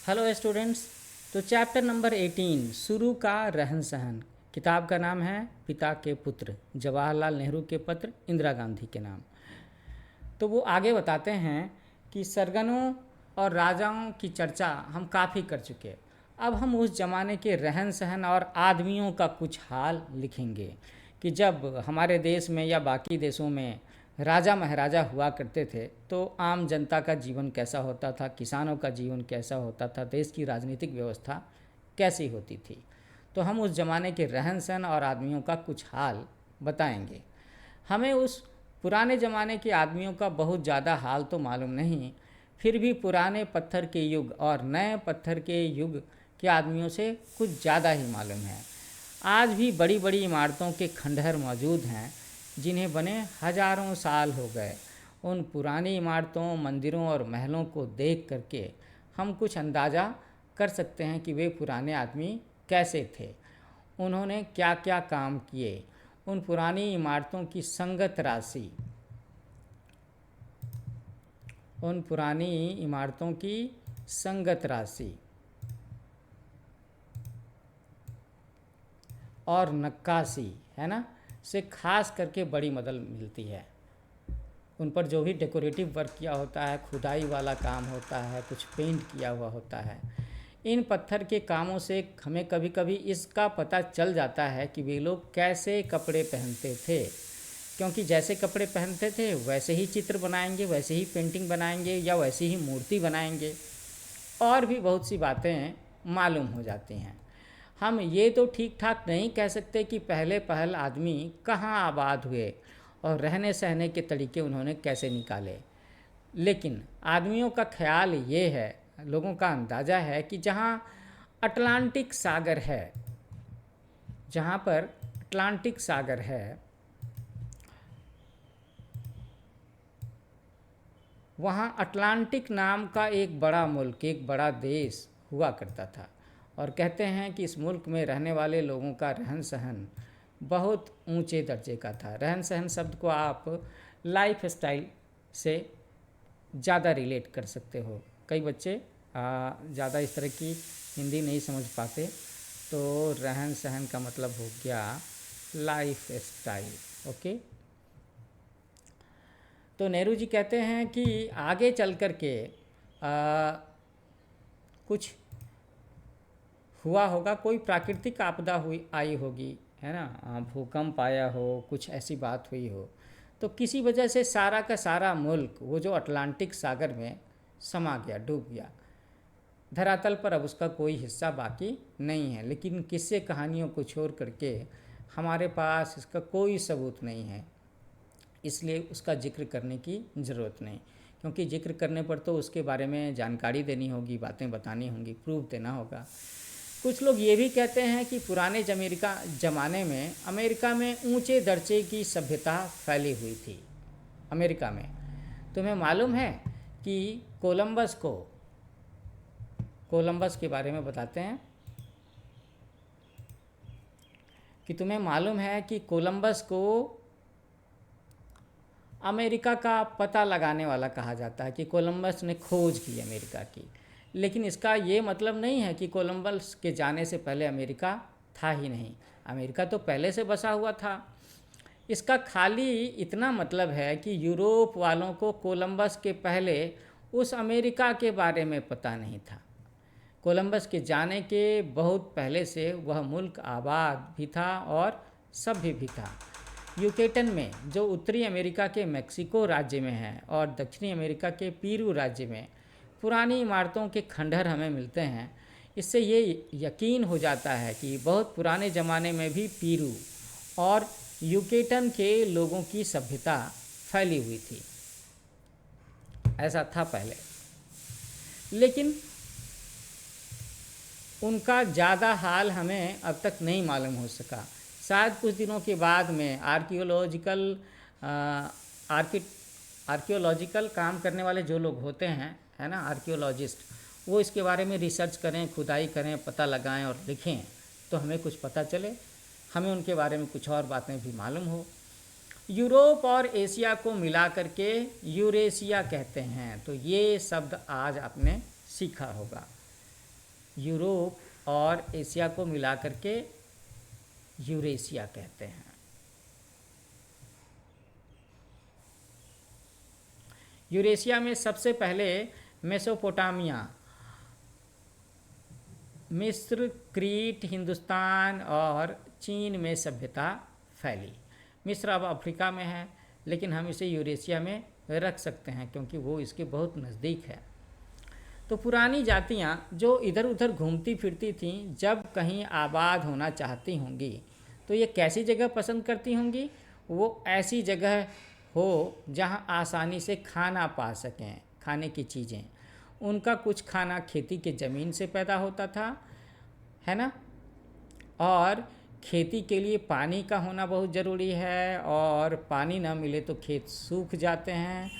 Hello students. तो chapter number 18 शुरू का रहन सहन। किताब का नाम है पिता के पुत्र, जवाहरलाल नेहरू के पत्र इंदिरा गांधी के नाम। तो वो आगे बताते हैं कि सरगनों और राजाओं की चर्चा हम काफ़ी कर चुके। अब हम उस ज़माने के रहन सहन और आदमियों का कुछ हाल लिखेंगे कि जब हमारे देश में या बाकी देशों में राजा महाराजा हुआ करते थे तो आम जनता का जीवन कैसा होता था, किसानों का जीवन कैसा होता था, देश की राजनीतिक व्यवस्था कैसी होती थी। तो हम उस ज़माने के रहन सहन और आदमियों का कुछ हाल बताएंगे। हमें उस पुराने ज़माने के आदमियों का बहुत ज़्यादा हाल तो मालूम नहीं, फिर भी पुराने पत्थर के युग और नए पत्थर के युग के आदमियों से कुछ ज़्यादा ही मालूम है। आज भी बड़ी बड़ी इमारतों के खंडहर मौजूद हैं जिन्हें बने हजारों साल हो गए। उन पुरानी इमारतों, मंदिरों और महलों को देख करके हम कुछ अंदाज़ा कर सकते हैं कि वे पुराने आदमी कैसे थे, उन्होंने क्या क्या काम किए। उन पुरानी इमारतों की संगत राशि, उन पुरानी इमारतों की संगत राशि और नक्काशी है ना, से खास करके बड़ी मदद मिलती है। उन पर जो भी डेकोरेटिव वर्क किया होता है, खुदाई वाला काम होता है, कुछ पेंट किया हुआ होता है, इन पत्थर के कामों से हमें कभी कभी इसका पता चल जाता है कि वे लोग कैसे कपड़े पहनते थे। क्योंकि जैसे कपड़े पहनते थे वैसे ही चित्र बनाएंगे, वैसे ही पेंटिंग बनाएंगे या वैसी ही मूर्ति बनाएंगे, और भी बहुत सी बातें मालूम हो जाती हैं। हम ये तो ठीक ठाक नहीं कह सकते कि पहले पहल आदमी कहाँ आबाद हुए और रहने सहने के तरीके उन्होंने कैसे निकाले, लेकिन आदमियों का ख्याल ये है, लोगों का अंदाज़ा है कि जहाँ अटलांटिक सागर है, जहाँ पर अटलांटिक सागर है वहाँ अटलांटिक नाम का एक बड़ा मुल्क, एक बड़ा देश हुआ करता था। और कहते हैं कि इस मुल्क में रहने वाले लोगों का रहन सहन बहुत ऊंचे दर्जे का था। रहन सहन शब्द को आप लाइफ स्टाइल से ज़्यादा रिलेट कर सकते हो। कई बच्चे ज़्यादा इस तरह की हिंदी नहीं समझ पाते, तो रहन सहन का मतलब हो गया लाइफ स्टाइल। ओके। तो नेहरू जी कहते हैं कि आगे चल कर के कुछ हुआ होगा, कोई प्राकृतिक आपदा हुई आई होगी, है ना, भूकंप आया हो, कुछ ऐसी बात हुई हो, तो किसी वजह से सारा का सारा मुल्क वो जो अटलांटिक सागर में समा गया, डूब गया। धरातल पर अब उसका कोई हिस्सा बाकी नहीं है। लेकिन किस्से कहानियों को छोड़ करके हमारे पास इसका कोई सबूत नहीं है, इसलिए उसका जिक्र करने की ज़रूरत नहीं। क्योंकि जिक्र करने पर तो उसके बारे में जानकारी देनी होगी, बातें बतानी होंगी, प्रूफ देना होगा। कुछ लोग ये भी कहते हैं कि पुराने ज़माने में अमेरिका में ऊंचे दर्जे की सभ्यता फैली हुई थी। अमेरिका में तुम्हें मालूम है कि कोलंबस के बारे में बताते हैं कि तुम्हें मालूम है कि कोलंबस को अमेरिका का पता लगाने वाला कहा जाता है, कि कोलंबस ने खोज की अमेरिका की। लेकिन इसका ये मतलब नहीं है कि कोलंबस के जाने से पहले अमेरिका था ही नहीं। अमेरिका तो पहले से बसा हुआ था। इसका खाली इतना मतलब है कि यूरोप वालों को कोलंबस के पहले उस अमेरिका के बारे में पता नहीं था। कोलंबस के जाने के बहुत पहले से वह मुल्क आबाद भी था और सभ्य भी था। यूकेटन में, जो उत्तरी अमेरिका के मेक्सिको राज्य में है, और दक्षिणी अमेरिका के पीरू राज्य में पुरानी इमारतों के खंडहर हमें मिलते हैं। इससे ये यकीन हो जाता है कि बहुत पुराने ज़माने में भी पीरू और यूकेटन के लोगों की सभ्यता फैली हुई थी। ऐसा था पहले, लेकिन उनका ज़्यादा हाल हमें अब तक नहीं मालूम हो सका। शायद कुछ दिनों के बाद में आर्कियोलॉजिकल काम करने वाले जो लोग होते हैं, है ना, आर्कियोलॉजिस्ट, वो इसके बारे में रिसर्च करें, खुदाई करें, पता लगाएं और लिखें, तो हमें कुछ पता चले, हमें उनके बारे में कुछ और बातें भी मालूम हो। यूरोप और एशिया को मिला करके यूरेशिया कहते हैं, तो ये शब्द आज आपने सीखा होगा। यूरोप और एशिया को मिला करके यूरेशिया कहते हैं। यूरेशिया में सबसे पहले मेसोपोटामिया, मिस्र, क्रीट, हिंदुस्तान और चीन में सभ्यता फैली। मिस्र अब अफ्रीका में है, लेकिन हम इसे यूरेशिया में रख सकते हैं क्योंकि वो इसके बहुत नज़दीक है। तो पुरानी जातियाँ जो इधर उधर घूमती फिरती थीं, जब कहीं आबाद होना चाहती होंगी तो ये कैसी जगह पसंद करती होंगी? वो ऐसी जगह हो जहाँ आसानी से खाना पा सकें, खाने की चीज़ें। उनका कुछ खाना खेती के ज़मीन से पैदा होता था, है ना, और खेती के लिए पानी का होना बहुत ज़रूरी है, और पानी ना मिले तो खेत सूख जाते हैं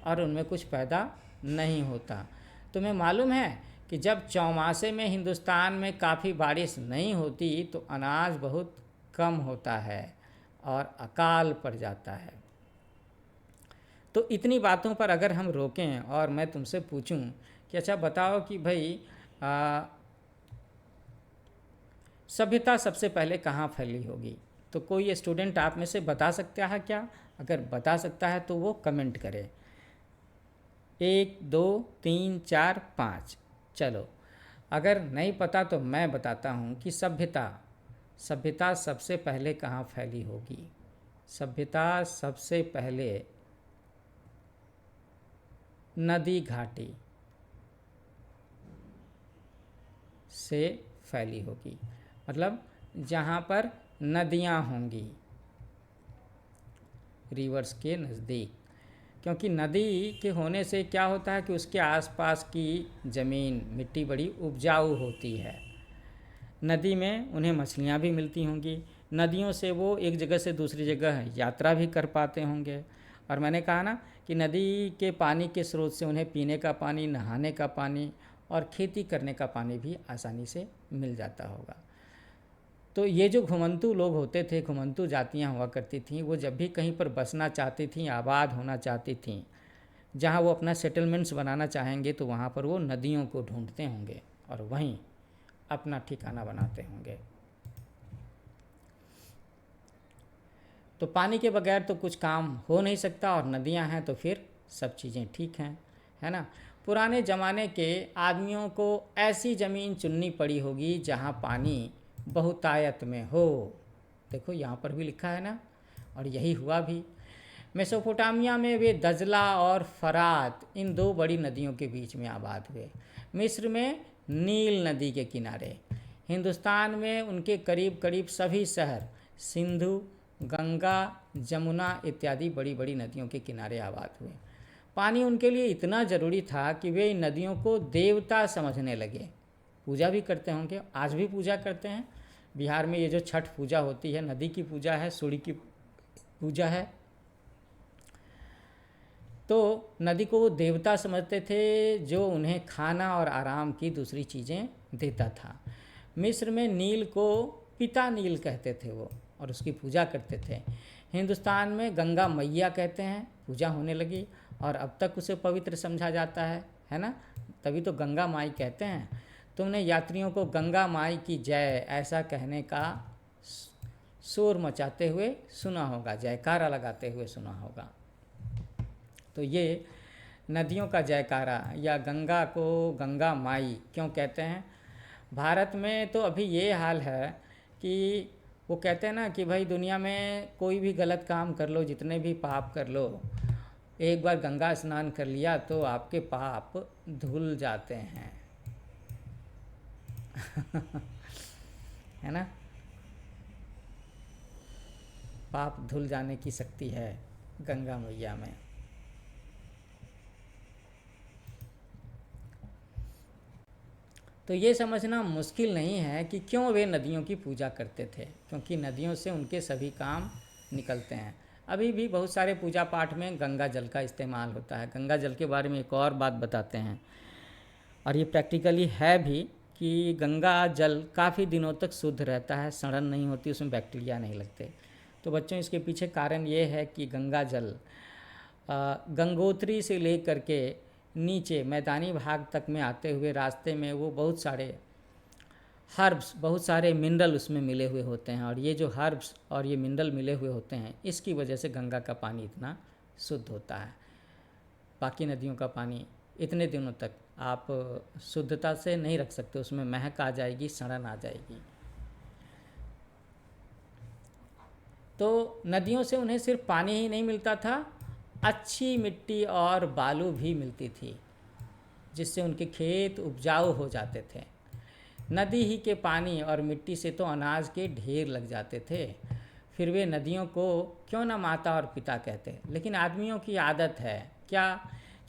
और उनमें कुछ पैदा नहीं होता। तुम्हें मालूम है कि जब चौमासे में हिंदुस्तान में काफ़ी बारिश नहीं होती तो अनाज बहुत कम होता है और अकाल पड़ जाता है। तो इतनी बातों पर अगर हम रोकें और मैं तुमसे पूछूं कि अच्छा बताओ कि भाई सभ्यता सबसे पहले कहाँ फैली होगी, तो कोई स्टूडेंट आप में से बता सकता है क्या? अगर बता सकता है तो वो कमेंट करे। 1 2 3 4 5। चलो, अगर नहीं पता तो मैं बताता हूँ कि सभ्यता सबसे पहले कहाँ फैली होगी। सभ्यता सबसे पहले नदी घाटी से फैली होगी, मतलब जहाँ पर नदियाँ होंगी, रिवर्स के नज़दीक। क्योंकि नदी के होने से क्या होता है कि उसके आसपास की ज़मीन, मिट्टी बड़ी उपजाऊ होती है। नदी में उन्हें मछलियाँ भी मिलती होंगी, नदियों से वो एक जगह से दूसरी जगह यात्रा भी कर पाते होंगे। और मैंने कहा ना कि नदी के पानी के स्रोत से उन्हें पीने का पानी, नहाने का पानी और खेती करने का पानी भी आसानी से मिल जाता होगा। तो ये जो घुमंतू लोग होते थे, घुमंतू जातियाँ हुआ करती थीं, वो जब भी कहीं पर बसना चाहती थीं, आबाद होना चाहती थीं, जहाँ वो अपना सेटलमेंट्स बनाना चाहेंगे, तो वहाँ पर वो नदियों को ढूंढते होंगे और वहीं अपना ठिकाना बनाते होंगे। तो पानी के बगैर तो कुछ काम हो नहीं सकता, और नदियाँ हैं तो फिर सब चीज़ें ठीक हैं, है ना। पुराने ज़माने के आदमियों को ऐसी ज़मीन चुननी पड़ी होगी जहाँ पानी बहुतायत में हो। देखो यहाँ पर भी लिखा है ना, और यही हुआ भी। मेसोपोटामिया में वे दजला और फरात, इन 2 बड़ी नदियों के बीच में आबाद हुए। मिस्र में नील नदी के किनारे। हिंदुस्तान में उनके करीब करीब सभी शहर सिंधु, गंगा, जमुना इत्यादि बड़ी बड़ी नदियों के किनारे आबाद हुए। पानी उनके लिए इतना ज़रूरी था कि वे इन नदियों को देवता समझने लगे। पूजा भी करते होंगे, आज भी पूजा करते हैं। बिहार में ये जो छठ पूजा होती है, नदी की पूजा है, सूर्य की पूजा है। तो नदी को वो देवता समझते थे जो उन्हें खाना और आराम की दूसरी चीज़ें देता था। मिस्र में नील को पिता नील कहते थे वो, और उसकी पूजा करते थे। हिंदुस्तान में गंगा मैया कहते हैं, पूजा होने लगी और अब तक उसे पवित्र समझा जाता है ना। तभी तो गंगा माई कहते हैं। तुमने यात्रियों को गंगा माई की जय ऐसा कहने का शोर मचाते हुए सुना होगा, जयकारा लगाते हुए सुना होगा। तो ये नदियों का जयकारा, या गंगा को गंगा माई क्यों कहते हैं? भारत में तो अभी ये हाल है कि वो कहते हैं ना कि भाई दुनिया में कोई भी गलत काम कर लो, जितने भी पाप कर लो, एक बार गंगा स्नान कर लिया तो आपके पाप धुल जाते हैं। है ना, पाप धुल जाने की शक्ति है गंगा मैया में। तो ये समझना मुश्किल नहीं है कि क्यों वे नदियों की पूजा करते थे, क्योंकि नदियों से उनके सभी काम निकलते हैं। अभी भी बहुत सारे पूजा पाठ में गंगा जल का इस्तेमाल होता है। गंगा जल के बारे में एक और बात बताते हैं, और ये प्रैक्टिकली है भी, कि गंगा जल काफ़ी दिनों तक शुद्ध रहता है, सड़न नहीं होती, उसमें बैक्टीरिया नहीं लगते। तो बच्चों, इसके पीछे कारण ये है कि गंगा जल गंगोत्री से लेकर के नीचे मैदानी भाग तक में आते हुए रास्ते में वो बहुत सारे हर्ब्स, बहुत सारे मिनरल उसमें मिले हुए होते हैं, और ये जो हर्ब्स और ये मिनरल मिले हुए होते हैं, इसकी वजह से गंगा का पानी इतना शुद्ध होता है। बाकी नदियों का पानी इतने दिनों तक आप शुद्धता से नहीं रख सकते, उसमें महक आ जाएगी, सड़न आ जाएगी। तो नदियों से उन्हें सिर्फ पानी ही नहीं मिलता था, अच्छी मिट्टी और बालू भी मिलती थी, जिससे उनके खेत उपजाऊ हो जाते थे। नदी ही के पानी और मिट्टी से तो अनाज के ढेर लग जाते थे। फिर वे नदियों को क्यों ना माता और पिता कहते। लेकिन आदमियों की आदत है क्या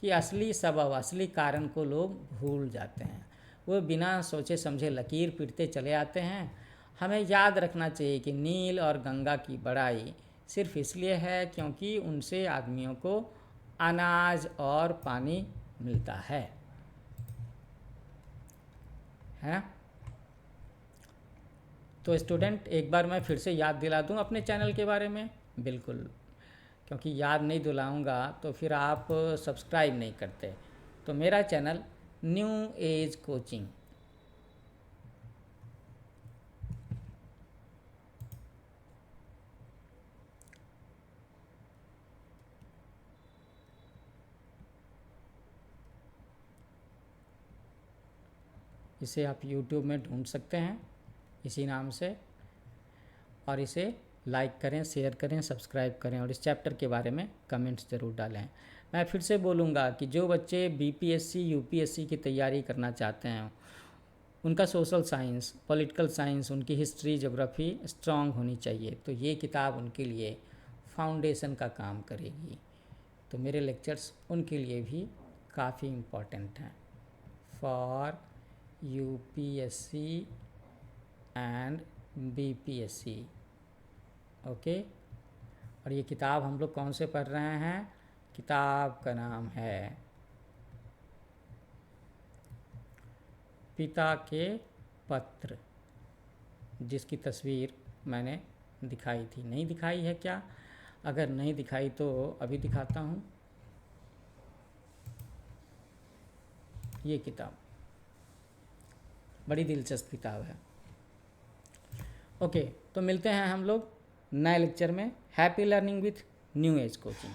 कि असली सबब, असली कारण को लोग भूल जाते हैं। वो बिना सोचे समझे लकीर पीटते चले आते हैं। हमें याद रखना चाहिए कि नील और गंगा की बड़ाई सिर्फ इसलिए है क्योंकि उनसे आदमियों को अनाज और पानी मिलता है ना। तो स्टूडेंट, एक बार मैं फिर से याद दिला दूं अपने चैनल के बारे में। बिल्कुल, क्योंकि याद नहीं दिलाऊंगा तो फिर आप सब्सक्राइब नहीं करते। तो मेरा चैनल न्यू एज कोचिंग, इसे आप YouTube में ढूंढ सकते हैं इसी नाम से, और इसे लाइक करें, शेयर करें, सब्सक्राइब करें, और इस चैप्टर के बारे में कमेंट्स ज़रूर डालें। मैं फिर से बोलूँगा कि जो बच्चे BPSC UPSC की तैयारी करना चाहते हैं, उनका सोशल साइंस, पॉलिटिकल साइंस, उनकी हिस्ट्री, ज्योग्राफी स्ट्रांग होनी चाहिए। तो ये किताब उनके लिए फाउंडेशन का काम करेगी। तो मेरे लेक्चर्स उनके लिए भी काफ़ी इम्पोर्टेंट हैं for UPSC and BPSC। Okay. और ये किताब हम लोग कौन से पढ़ रहे हैं? किताब का नाम है पिता के पत्र, जिसकी तस्वीर मैंने दिखाई थी। नहीं दिखाई है क्या? अगर नहीं दिखाई तो अभी दिखाता हूँ। ये किताब बड़ी दिलचस्प किताब है। ओके, तो मिलते हैं हम लोग नए लेक्चर में। Happy learning with new age coaching.